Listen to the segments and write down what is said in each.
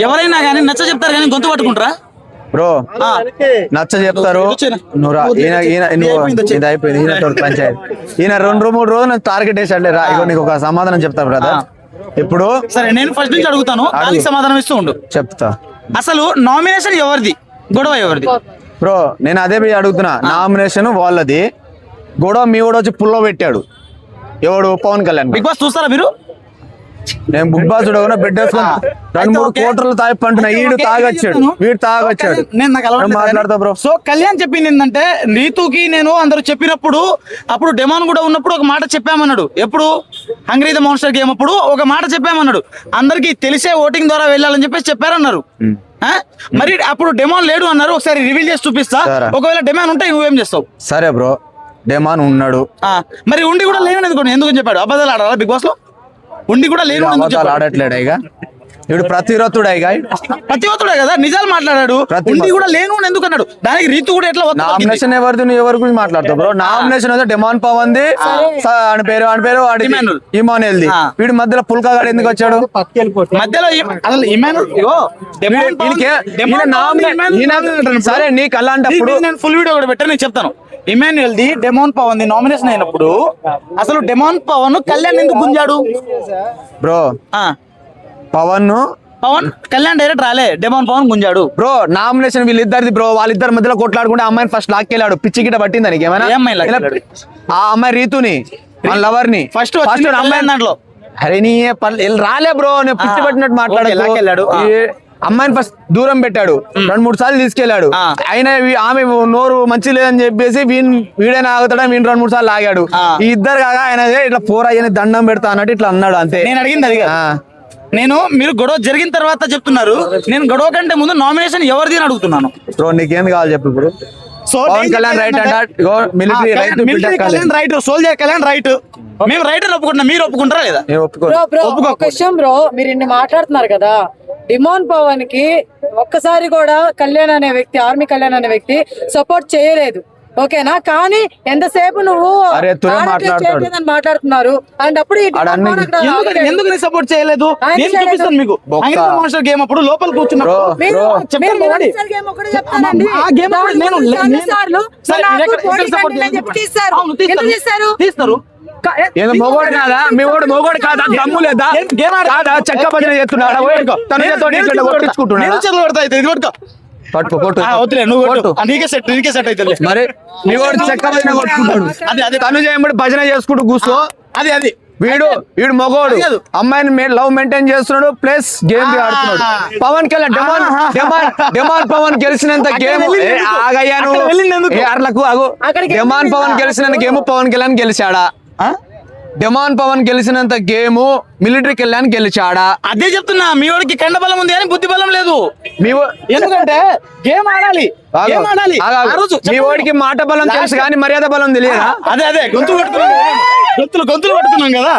ఎవరైనా కానీ నచ్చ చెప్తారు కానీ గొంతు పట్టుకుంటారా బ్రో? నచ్చ చెప్తారు. ఇది అయిపోయింది పంచాయతీ. ఈయన 2-3 రోజులు టార్గెట్ వేసాడు రా. ఇగో నీకు ఒక సమాధానం చెప్తా బ్రదర్. ఇప్పుడు సరే నేను ఫస్ట్ నుంచి అడుగుతాను, దానికి సమాధానం ఇస్తూ ఉండు. చెప్తా. అసలు నామినేషన్ ఎవరిది, గొడవ ఎవరిది? బ్రో నేను అదే అడుగుతున్నా. నామినేషన్ వాళ్ళది, గొడవ మీ కూడా వచ్చి పుల్లో పెట్టాడు. ఎవడు? పవన్ కళ్యాణ్. బిగ్ బాస్ చూస్తారా మీరు? నేను బిగ్ బాస్ చూడకుండా బెడ్ వేసుకుని 2-3 కోటర్లు తాగిపంటున్నా. వీడు తాగొచ్చాడు. మాట్లాడతా బ్రో. సో కళ్యాణ్ చెప్పింది ఏంటంటే, రీతుకి నేను అందరూ చెప్పినప్పుడు అప్పుడు డెమాన్ కూడా ఉన్నప్పుడు ఒక మాట చెప్పామన్నాడు. ఎప్పుడు? హంగ్రీ ద మాన్స్టర్ గేమ్ అప్పుడు ఒక మాట చెప్పామన్నాడు. అందరికి తెలిసే ఓటింగ్ ద్వారా వెళ్ళాలని చెప్పేసి చెప్పారన్నారు. మరి అప్పుడు డెమాన్ లేడు అన్నారు. ఒకసారి రివీల్ చేసి చూపిస్తా. ఒకవేళ డెమాన్ ఉంటే నువ్వేం చేస్తావు? సరే బ్రో, డెమాన్ ఉన్నాడు. మరి ఉండి కూడా లేను ఎందుకు చెప్పాడు? అబద్ధాలు ఆడాలా బిగ్ బాస్ లో? ఉండి కూడా లేను ఆడట్లేడు. ఇప్పుడు ప్రతిరోతుడే కదా, నిజాలు మాట్లాడాడు. ఉండి కూడా లేను ఎందుకు అన్నాడు? దానికి రీతు కూడా ఎట్లా? నామినేషన్ ఎవరిది? నువ్వు ఎవరి గురించి మాట్లాడతావు బ్రో? నామినేషన్ అయితే డెమాన్ పవన్ ది. ఆయన పేరు ఇమానుయల్ ది. వీడి మధ్యలో పుల్కాగాడు ఎందుకు వచ్చాడు మధ్యలో? అసలు సరే నీకు అలాంటప్పుడు నేను ఫుల్ వీడియో కూడా పెట్టా, నేను చెప్తాను. ఇమాన్యుయల్ ది డెమాన్ పవన్ ది నామినేషన్ అయినప్పుడు అసలు డెమాన్ పవన్ కళ్యాణ్ ఎందుకు గుంజాడు బ్రో? పవన్ కళ్యాణ్ డైరెక్ట్ రాలే, డెమాన్ పవన్ గుంజాడు బ్రో. నామినేషన్ వీళ్ళిద్దరిది బ్రో. వాళ్ళిద్దరి మధ్యలో కొట్లాడుకుంటే అమ్మాయిని ఫస్ట్ లాక్కెళ్ళాడు. పిచ్చి గిట్ట పట్టింది దానికి ఏమైనా? ఆ అమ్మాయి రీతుని, వాళ్ళ లవర్ ని ఫస్ట్ అమ్మాయి దాంట్లో. అరే నీ రాలే బ్రో, నేను పిచ్చి పట్టినట్టు మాట్లాడాడు. అమ్మాయిని ఫస్ట్ దూరం పెట్టాడు. 2-3 సార్లు తీసుకెళ్లాడు. అయినా ఆమె నోరు మంచి లేదని చెప్పేసి వీడైనా ఆగుతాడని వీడు 2-3 సార్లు ఆగాడు. ఈ ఇద్దరు కాగా ఆయన ఇట్లా పోరాయని దండం పెడతా అన్నట్టు ఇట్లా అన్నాడు. అంతే నేను అడిగింది అది. నేను మీరు గొడవ జరిగిన తర్వాత చెప్తున్నారు, నేను గొడవ కంటే ముందు నామినేషన్ ఎవరిది అని అడుగుతున్నాను. బ్రో నీకేం కావాలి చెప్పు ఇప్పుడు? Pawan Kalyan right military right, soldier Kalyan right. మేము రైట్ అని ఒప్పుకుంటున్నాం, మీరు ఒప్పుకుంటారా లేదా? బ్రో మీరు ఇన్ని మాట్లాడుతున్నారు కదా, డిమాన్ పవన్ కి ఒక్కసారి కూడా కళ్యాణ్ అనే వ్యక్తి, ఆర్మీ కళ్యాణ్ అనే వ్యక్తి సపోర్ట్ చేయలేదు, ఓకేనా? కానీ ఎంతసేపు నువ్వు మాట్లాడుతున్నారు అండ్ అప్పుడు ఎందుకు సపోర్ట్ చేయలేదు? నేను చూపిస్తాను మీకు. మాస్టర్ గేమ్ అప్పుడు లోపల కూర్చున్నప్పుడు తీస్తారు. మొగోడు కాదా? మీ ఓడు మొగోడు కాదా? దమ్ము లేదా? చెక్క భజన చేస్తున్నాడు. మరి మీ వాడు చెక్క భజన కొట్టుకుంటాడు. తను చేయబడి భజన చేసుకుంటూ కూర్చో. అది వీడు మొగోడు అమ్మాయిని లవ్ మెయింటైన్ చేస్తున్నాడు, ప్లస్ గేమ్ ఆడుతున్నాడు. పవన్ కళ్యాణ్ డెమాన్ పవన్ గెలిచినంత గేమ్ ఆగయ్యాను. డెమాన్ పవన్ గెలిచినంత గేమ్ పవన్ కళ్యాణ్ గెలిచాడా? డెమాన్ పవన్ గెలిచినంత గేమ్ మిలిటరీ కళ్యాణ్ గెలిచాడా? అదే చెప్తున్నా. మీ వాడికి కండ బలం ఉంది కానీ బుద్ధి బలం లేదు. ఎందుకంటే గేమ్ ఆడాలి. మీ వాడికి మాట బలం తెలుసు కానీ మర్యాద బలం తెలియదా? అదే గొంతులు పట్టుకున్నాం కదా,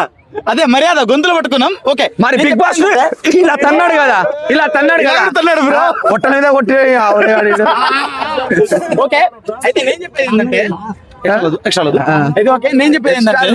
అదే మర్యాద గొంతులు పట్టుకున్నాం. ఓకే మరి బిగ్ బాస్ ఇలా తన్నాడు కదా పొట్ట మీద కొట్టి. ఓకే అయితే నేను చెప్పేది ఏంటంటే